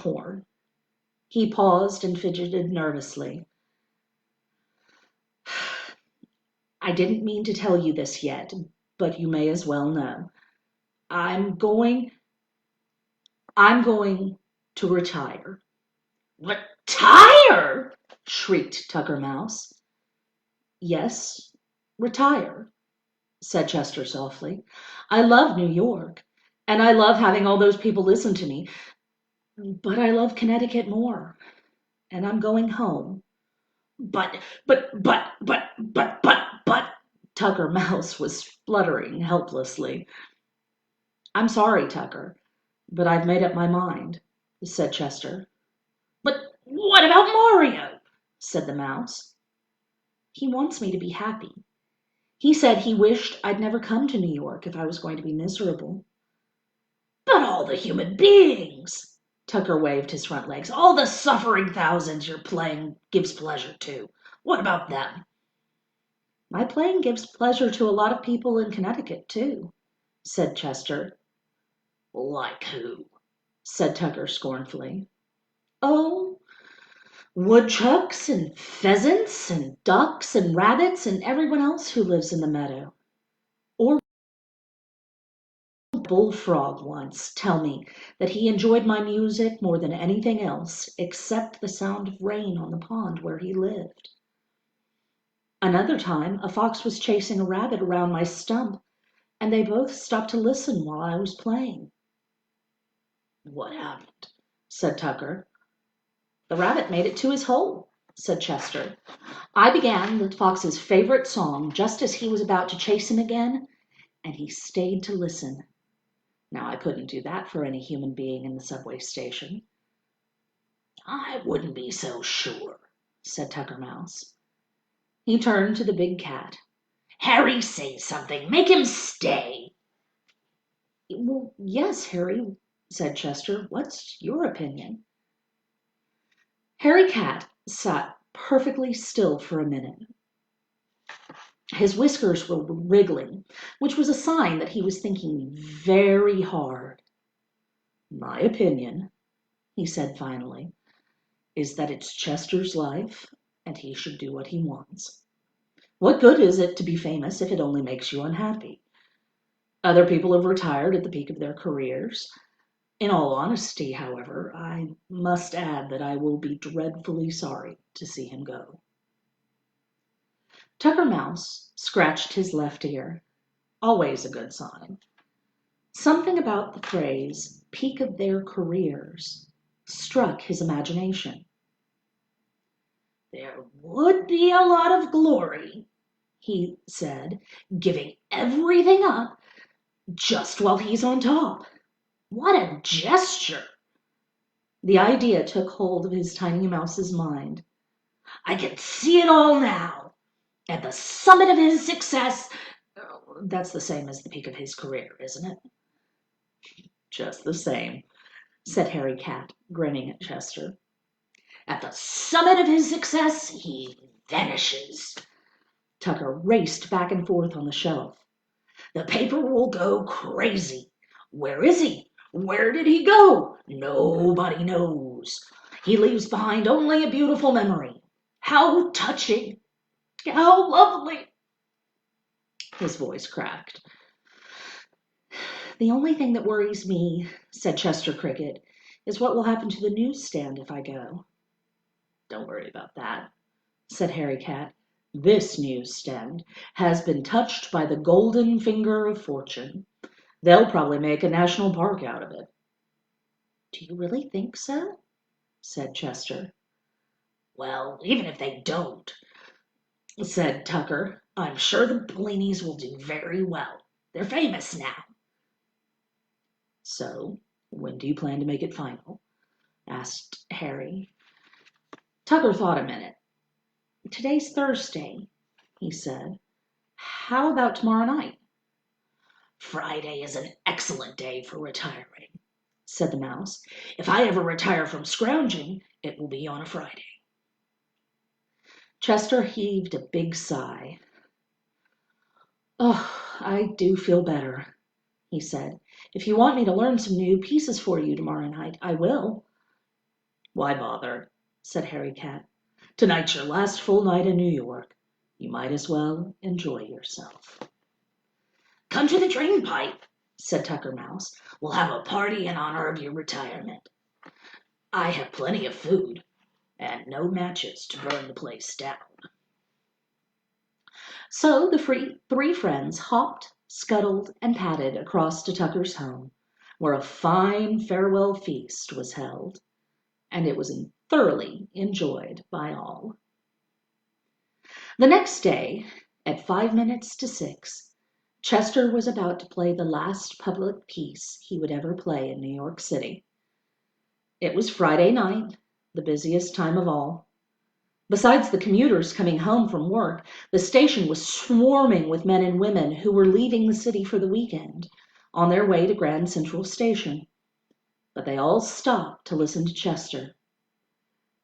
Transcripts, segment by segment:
horn. He paused and fidgeted nervously. I didn't mean to tell you this yet, but you may as well know. I'm going I'm going to retire. Retire? Shrieked Tucker Mouse. Yes, retire, said Chester softly. I love New York, and I love having all those people listen to me, but I love Connecticut more, and I'm going home. But, but, Tucker Mouse was spluttering helplessly. I'm sorry, Tucker, but I've made up my mind, said Chester. But what about Mario? Said the mouse. He wants me to be happy. He said he wished I'd never come to New York if I was going to be miserable. But all the human beings, Tucker waved his front legs, all the suffering thousands your playing gives pleasure to. What about them? My playing gives pleasure to a lot of people in Connecticut, too, said Chester. Like who? Said Tucker scornfully. Oh, woodchucks and pheasants and ducks and rabbits and everyone else who lives in the meadow. Or bullfrog once tell me that he enjoyed my music more than anything else except the sound of rain on the pond where he lived. Another time, a fox was chasing a rabbit around my stump, and they both stopped to listen while I was playing. What happened? Said Tucker. The rabbit made it to his hole, said Chester. I began the fox's favorite song just as he was about to chase him again, and he stayed to listen. Now, I couldn't do that for any human being in the subway station. I wouldn't be so sure, said Tucker Mouse. He turned to the big cat. Harry, say something. Make him stay. Well, yes, Harry, said Chester. What's your opinion? Harry Cat sat perfectly still for a minute. His whiskers were wriggling, which was a sign that he was thinking very hard. My opinion, he said finally, is that it's Chester's life, and he should do what he wants. What good is it to be famous if it only makes you unhappy? Other people have retired at the peak of their careers. In all honesty, however, I must add that I will be dreadfully sorry to see him go. Tucker Mouse scratched his left ear. Always a good sign. Something about the phrase, peak of their careers, struck his imagination. There would be a lot of glory, he said, giving everything up just while he's on top. What a gesture! The idea took hold of his tiny mouse's mind. I can see it all now. At the summit of his success, that's the same as the peak of his career, isn't it? Just the same, said Harry Cat, grinning at Chester. At the summit of his success, he vanishes. Tucker raced back and forth on the shelf. The paper will go crazy. Where is he? Where did he go? Nobody knows. He leaves behind only a beautiful memory. How touching! How lovely! His voice cracked. The only thing that worries me, said Chester Cricket, is what will happen to the newsstand if I go. Don't worry about that, said Harry Cat. This newsstand has been touched by the golden finger of fortune. They'll probably make a national park out of it. Do you really think so? Said Chester. Well, even if they don't, said Tucker, I'm sure the Bellinis will do very well. They're famous now. So, when do you plan to make it final? Asked Harry. Tucker thought a minute. Today's Thursday, he said. How about tomorrow night? Friday is an excellent day for retiring, said the mouse. If I ever retire from scrounging, it will be on a Friday. Chester heaved a big sigh. Oh, I do feel better, he said. If you want me to learn some new pieces for you tomorrow night, I will. Why bother? Said Harry Cat. Tonight's your last full night in New York. You might as well enjoy yourself. Come to the drain pipe, said Tucker Mouse. We'll have a party in honor of your retirement. I have plenty of food and no matches to burn the place down. So the three friends hopped, scuttled, and patted across to Tucker's home, where a fine farewell feast was held, and it was thoroughly enjoyed by all. The next day, at 5 minutes to 6, Chester was about to play the last public piece he would ever play in New York City. It was Friday night, the busiest time of all. Besides the commuters coming home from work, the station was swarming with men and women who were leaving the city for the weekend, on their way to Grand Central Station. But they all stopped to listen to Chester.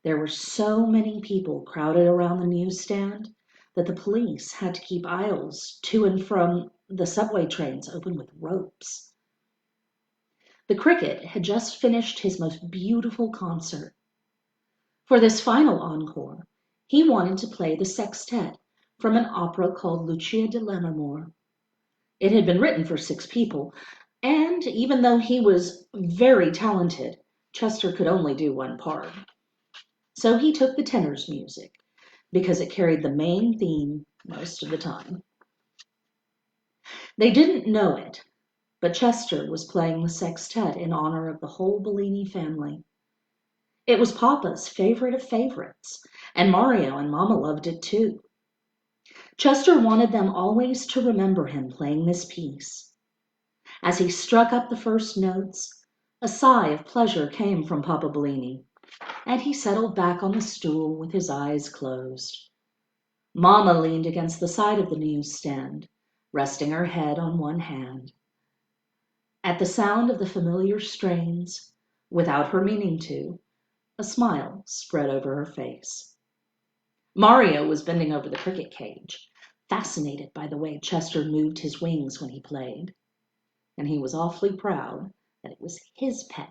There were so many people crowded around the newsstand that the police had to keep aisles to and from the subway trains open with ropes. The Cricket had just finished his most beautiful concert. For this final encore, he wanted to play the sextet from an opera called Lucia di Lammermoor. It had been written for 6 people, and even though he was very talented, Chester could only do one part. So he took the tenor's music, because it carried the main theme most of the time. They didn't know it, but Chester was playing the sextet in honor of the whole Bellini family. It was Papa's favorite of favorites, and Mario and Mama loved it too. Chester wanted them always to remember him playing this piece. As he struck up the first notes, a sigh of pleasure came from Papa Bellini, and he settled back on the stool with his eyes closed. Mama leaned against the side of the newsstand, resting her head on one hand. At the sound of the familiar strains, without her meaning to, a smile spread over her face. Mario was bending over the cricket cage, fascinated by the way Chester moved his wings when he played, and he was awfully proud that it was his pet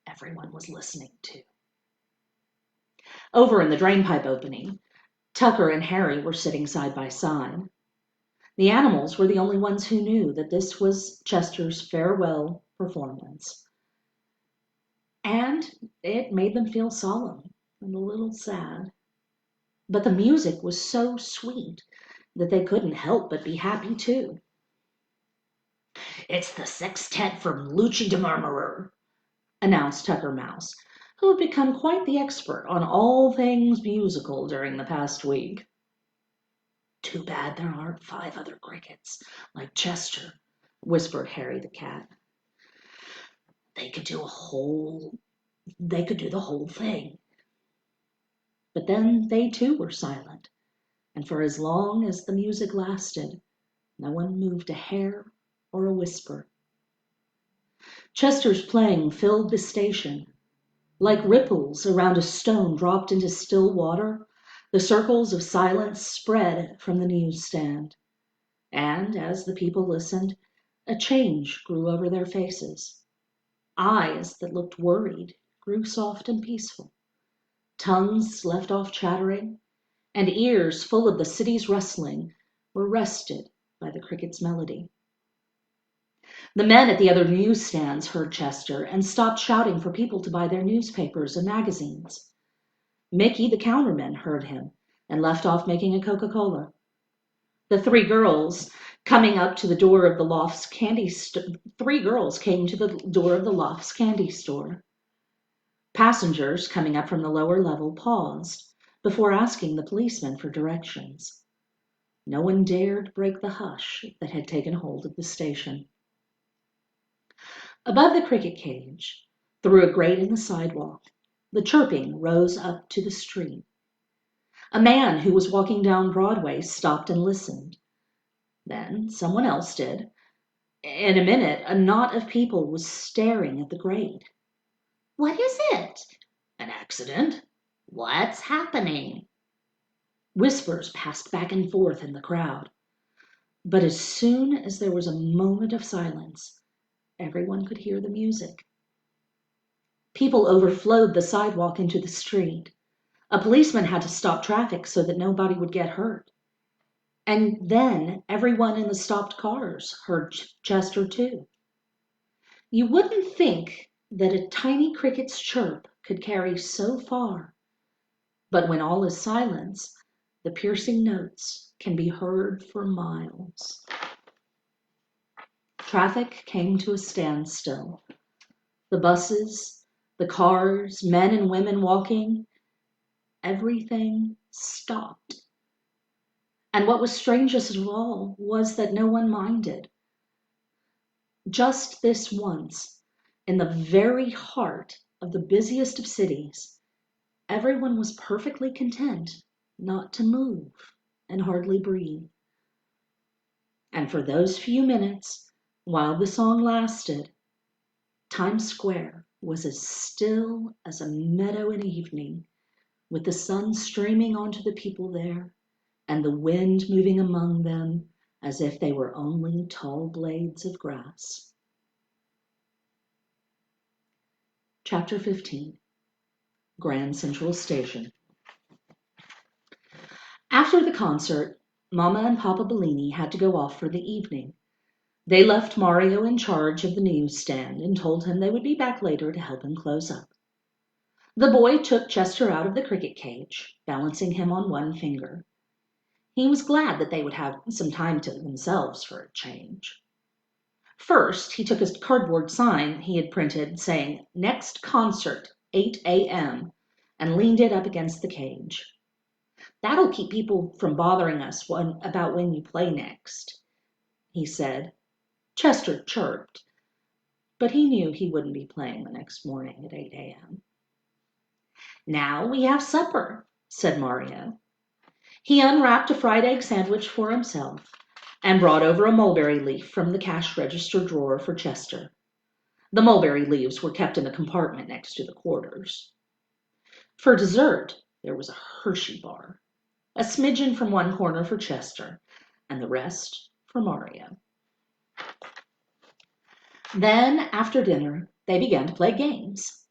everyone was listening to. Over in the drainpipe opening, Tucker and Harry were sitting side by side. The animals were the only ones who knew that this was Chester's farewell performance. And it made them feel solemn and a little sad. But the music was so sweet that they couldn't help but be happy too. It's the sextet from Lucia di Lammermoor, announced Tucker Mouse, who had become quite the expert on all things musical during the past week. Too bad there aren't 5 other crickets like Chester, whispered Harry the cat. They could do the whole thing. But then they too were silent, and for as long as the music lasted, no one moved a hair or a whisper. Chester's playing filled the station. Like ripples around a stone dropped into still water, the circles of silence spread from the newsstand. And as the people listened, a change grew over their faces. Eyes that looked worried grew soft and peaceful. Tongues left off chattering, and ears full of the city's rustling were rested by the cricket's melody. The men at the other newsstands heard Chester and stopped shouting for people to buy their newspapers and magazines. Mickey, the counterman, heard him and left off making a Coca-Cola. The 3 girls coming up to the door of the Loft's candy store. 3 girls came to the door of the Loft's candy store. Passengers coming up from the lower level paused before asking the policeman for directions. No one dared break the hush that had taken hold of the station. Above the cricket cage, through a grate in the sidewalk, the chirping rose up to the street. A man who was walking down Broadway stopped and listened. Then someone else did. In a minute, a knot of people was staring at the grate. What is it? An accident? What's happening? Whispers passed back and forth in the crowd. But as soon as there was a moment of silence, everyone could hear the music. People overflowed the sidewalk into the street. A policeman had to stop traffic so that nobody would get hurt. And then everyone in the stopped cars heard Chester too. You wouldn't think that a tiny cricket's chirp could carry so far, but when all is silence, the piercing notes can be heard for miles. Traffic came to a standstill. The buses, the cars, men and women walking, everything stopped. And what was strangest of all was that no one minded. Just this once, in the very heart of the busiest of cities, everyone was perfectly content not to move and hardly breathe. And for those few minutes, while the song lasted, Times Square was as still as a meadow in evening, with the sun streaming onto the people there and the wind moving among them as if they were only tall blades of grass. Chapter 15. Grand Central Station. After the concert, Mama and Papa Bellini had to go off for the evening. They left Mario in charge of the newsstand and told him they would be back later to help him close up. The boy took Chester out of the cricket cage, balancing him on one finger. He was glad that they would have some time to themselves for a change. First, he took a cardboard sign he had printed saying, "Next concert, 8 a.m., and leaned it up against the cage. "That'll keep people from bothering us about when you play next," he said. Chester chirped, but he knew he wouldn't be playing the next morning at 8 a.m. "Now we have supper," said Mario. He unwrapped a fried egg sandwich for himself and brought over a mulberry leaf from the cash register drawer for Chester. The mulberry leaves were kept in the compartment next to the quarters. For dessert, there was a Hershey bar, a smidgen from one corner for Chester, and the rest for Mario. Then, after dinner, they began to play games.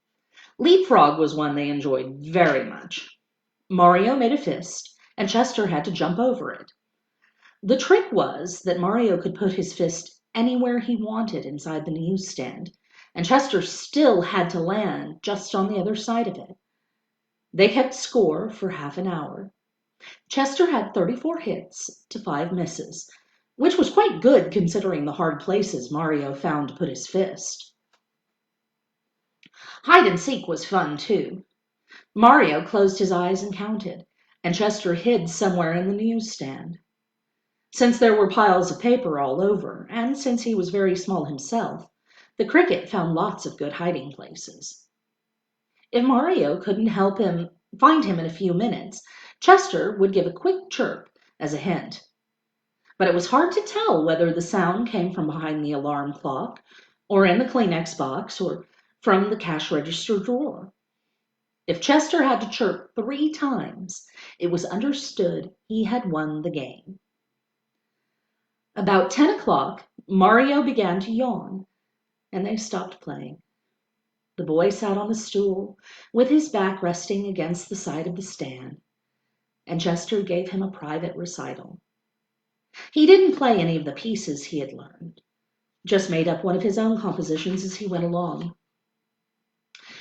Leapfrog was one they enjoyed very much. Mario made a fist, and Chester had to jump over it. The trick was that Mario could put his fist anywhere he wanted inside the newsstand, and Chester still had to land just on the other side of it. They kept score for half an hour. Chester had 34 hits to 5 misses, which was quite good considering the hard places Mario found to put his fist. Hide and seek was fun too. Mario closed his eyes and counted, and Chester hid somewhere in the newsstand. Since there were piles of paper all over, and since he was very small himself, the cricket found lots of good hiding places. If Mario couldn't find him in a few minutes, Chester would give a quick chirp as a hint. But it was hard to tell whether the sound came from behind the alarm clock, or in the Kleenex box, or from the cash register drawer. If Chester had to chirp 3 times, it was understood he had won the game. About 10 o'clock, Mario began to yawn, and they stopped playing. The boy sat on the stool, with his back resting against the side of the stand, and Chester gave him a private recital. He didn't play any of the pieces he had learned, just made up one of his own compositions as he went along.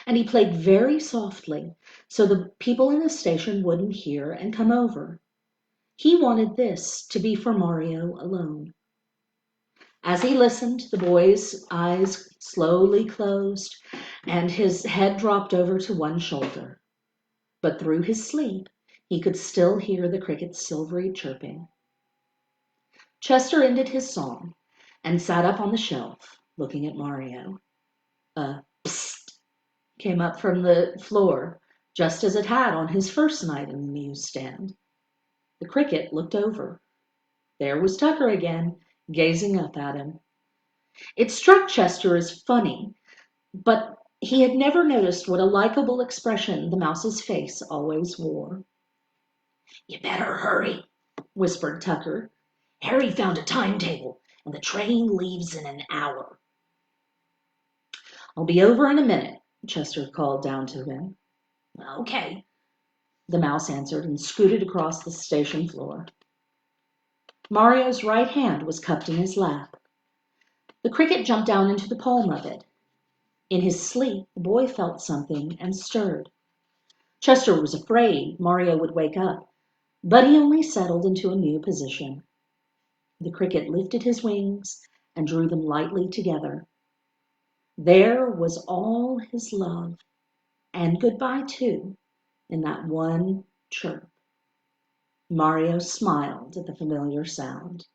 And he played very softly, so the people in the station wouldn't hear and come over. He wanted this to be for Mario alone. As he listened, the boy's eyes slowly closed, and his head dropped over to one shoulder. But through his sleep, he could still hear the cricket's silvery chirping. Chester ended his song and sat up on the shelf, looking at Mario. A psst came up from the floor, just as it had on his first night in the newsstand. The cricket looked over. There was Tucker again, gazing up at him. It struck Chester as funny, but he had never noticed what a likable expression the mouse's face always wore. "You better hurry," whispered Tucker. "Harry found a timetable, and the train leaves in an hour." "I'll be over in a minute," Chester called down to him. Okay, the mouse answered and scooted across the station floor. Mario's right hand was cupped in his lap. The cricket jumped down into the palm of it. In his sleep, the boy felt something and stirred. Chester was afraid Mario would wake up, but he only settled into a new position. The cricket lifted his wings and drew them lightly together. There was all his love, and goodbye too, in that one chirp. Mario smiled at the familiar sound.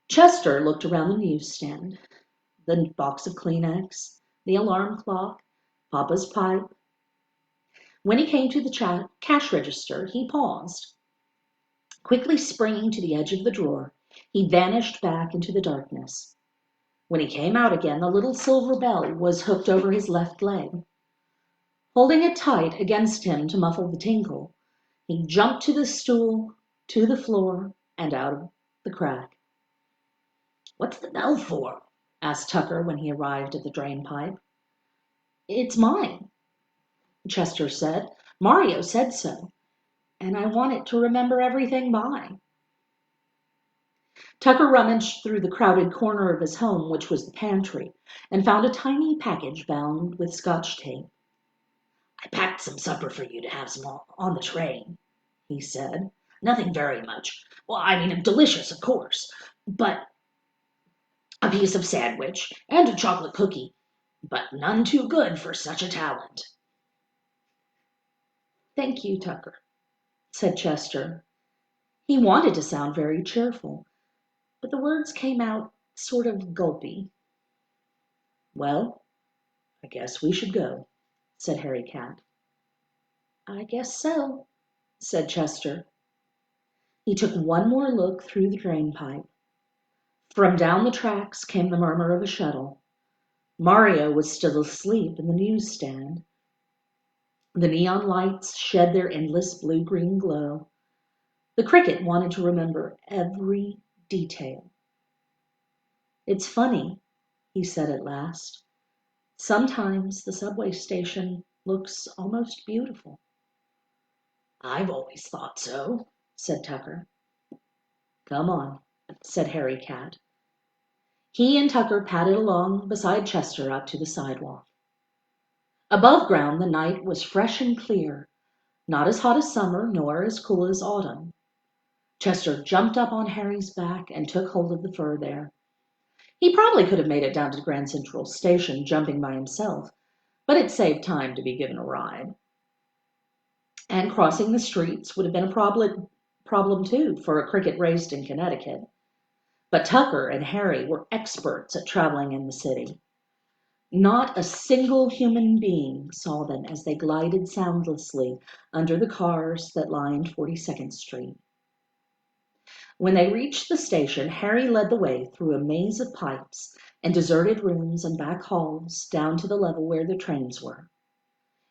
Chester looked around the newsstand, the box of Kleenex, the alarm clock, Papa's pipe. When he came to the cash register, he paused. Quickly springing to the edge of the drawer, he vanished back into the darkness. When he came out again, the little silver bell was hooked over his left leg. Holding it tight against him to muffle the tinkle, he jumped to the stool, to the floor, and out of the crack. "What's the bell for?" asked Tucker when he arrived at the drain pipe. "It's mine," Chester said. "Mario said so, and I want it to remember everything by." Tucker rummaged through the crowded corner of his home, which was the pantry, and found a tiny package bound with Scotch tape. "I packed some supper for you to have some on the train," he said. "Nothing very much. Well, I mean, delicious, of course, but a piece of sandwich and a chocolate cookie, but none too good for such a talent." "Thank you, Tucker," said Chester. He wanted to sound very cheerful, but the words came out sort of gulpy. "Well, I guess we should go," said Harry Cat. "I guess so," said Chester. He took one more look through the drain pipe. From down the tracks came the murmur of a shuttle. Mario was still asleep in the newsstand. The neon lights shed their endless blue-green glow. The cricket wanted to remember every detail. "It's funny," he said at last. "Sometimes the subway station looks almost beautiful." "I've always thought so," said Tucker. "Come on," said Harry Cat. He and Tucker padded along beside Chester up to the sidewalk. Above ground, the night was fresh and clear, not as hot as summer nor as cool as autumn. Chester jumped up on Harry's back and took hold of the fur there. He probably could have made it down to Grand Central Station jumping by himself, but it saved time to be given a ride. And crossing the streets would have been a problem too for a cricket raised in Connecticut. But Tucker and Harry were experts at traveling in the city. Not a single human being saw them as they glided soundlessly under the cars that lined 42nd Street. When they reached the station, Harry led the way through a maze of pipes and deserted rooms and back halls down to the level where the trains were.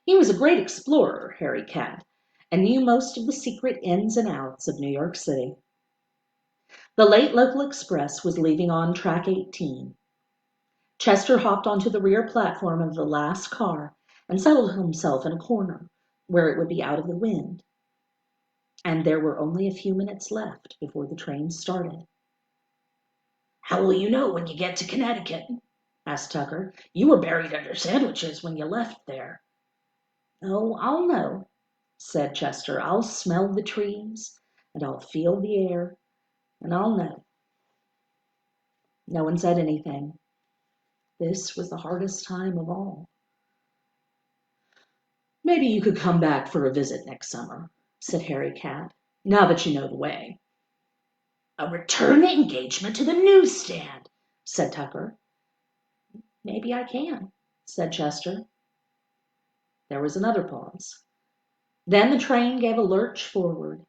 He was a great explorer, Harry Cat, and knew most of the secret ins and outs of New York City. The late local express was leaving on track 18. Chester hopped onto the rear platform of the last car and settled himself in a corner where it would be out of the wind. And there were only a few minutes left before the train started. "How will you know when you get to Connecticut?" asked Tucker. "You were buried under sandwiches when you left there." "Oh, I'll know," said Chester. "I'll smell the trees, and I'll feel the air, and I'll know." No one said anything. This was the hardest time of all. "Maybe you could come back for a visit next summer," said Harry Cat, "now that you know the way." "A return engagement to the newsstand," said Tucker. "Maybe I can," said Chester. There was another pause. Then the train gave a lurch forward.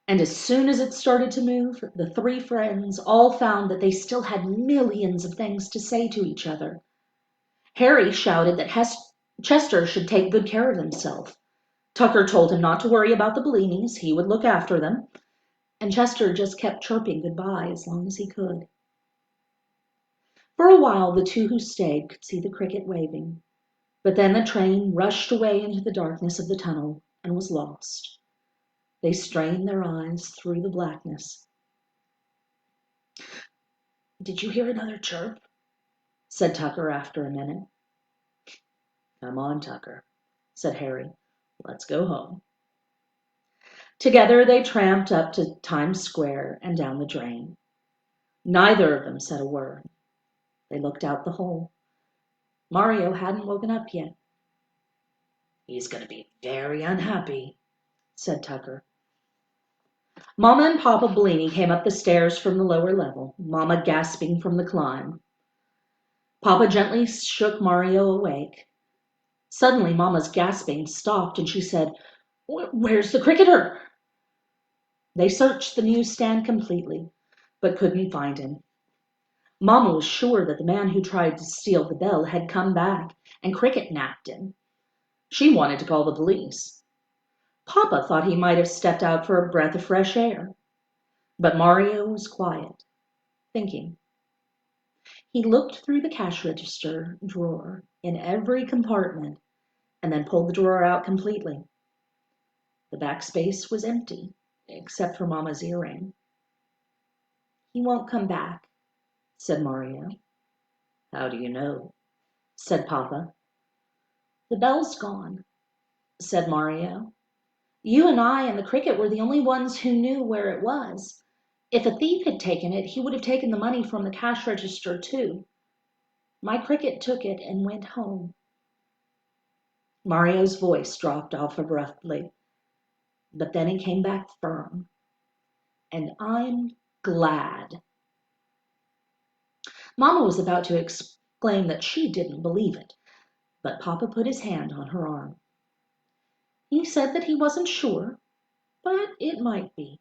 And as soon as it started to move, the three friends all found that they still had millions of things to say to each other. Harry shouted that Chester should take good care of himself. Tucker told him not to worry about the Bellinis, he would look after them. And Chester just kept chirping goodbye as long as he could. For a while, the two who stayed could see the cricket waving. But then the train rushed away into the darkness of the tunnel and was lost. They strained their eyes through the blackness. "Did you hear another chirp?" said Tucker after a minute. "Come on, Tucker," said Harry. "Let's go home." Together they tramped up to Times Square and down the drain. Neither of them said a word. They looked out the hole. Mario hadn't woken up yet. "He's going to be very unhappy," said Tucker. Mama and Papa Bellini came up the stairs from the lower level, Mama gasping from the climb. Papa gently shook Mario awake. Suddenly, Mama's gasping stopped and she said, "Where's the cricketer?" They searched the newsstand completely, but couldn't find him. Mama was sure that the man who tried to steal the bell had come back and Cricket napped him. She wanted to call the police. Papa thought he might have stepped out for a breath of fresh air. But Mario was quiet, thinking. He looked through the cash register drawer in every compartment and then pulled the drawer out completely. The back space was empty, except for Mama's earring. "He won't come back," said Mario. "How do you know?" said Papa. "The bell's gone," said Mario. "You and I and the cricket were the only ones who knew where it was. If a thief had taken it, he would have taken the money from the cash register too. My cricket took it and went home." Mario's voice dropped off abruptly, but then it came back firm. "And I'm glad." Mama was about to exclaim that she didn't believe it, but Papa put his hand on her arm. He said that he wasn't sure, but it might be.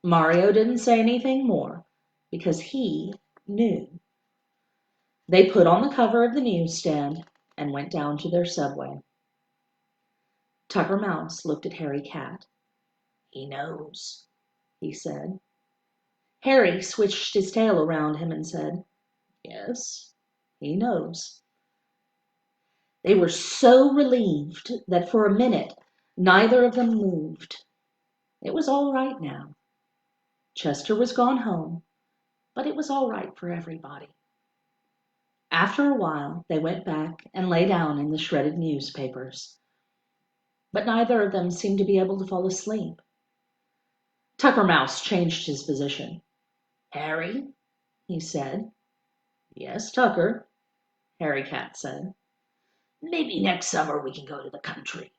Mario didn't say anything more because he knew. They put on the cover of the newsstand and went down to their subway. Tucker Mouse looked at Harry Cat. "He knows," he said. Harry switched his tail around him and said, "Yes, he knows." They were so relieved that for a minute neither of them moved. It was all right now. Chester was gone home, but it was all right for everybody. After a while, they went back and lay down in the shredded newspapers. But neither of them seemed to be able to fall asleep. Tucker Mouse changed his position. "Harry," he said. "Yes, Tucker," Harry Cat said. "Maybe next summer we can go to the country."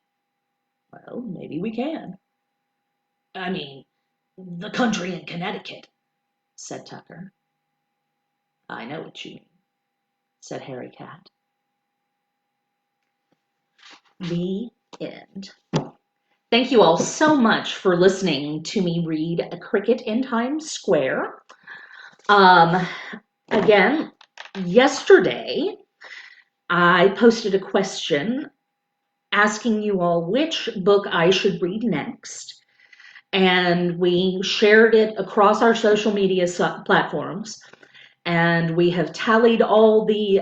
"Well, maybe we can." "I mean, the country in Connecticut," said Tucker. "I know what you mean," said Harry Cat. The end. Thank you all so much for listening to me read A Cricket in Times Square. Again, yesterday I posted a question asking you all which book I should read next, and we shared it across our social media platforms, and we have tallied all the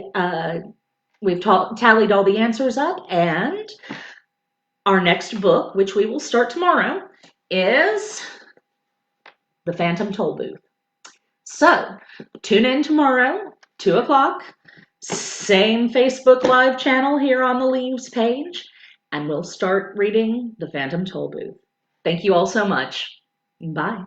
tallied all the answers up, and our next book, which we will start tomorrow, is The Phantom Toll Booth. So, tune in tomorrow, 2 o'clock, same Facebook Live channel here on the Leaves page, and we'll start reading The Phantom Toll Booth. Thank you all so much. Bye.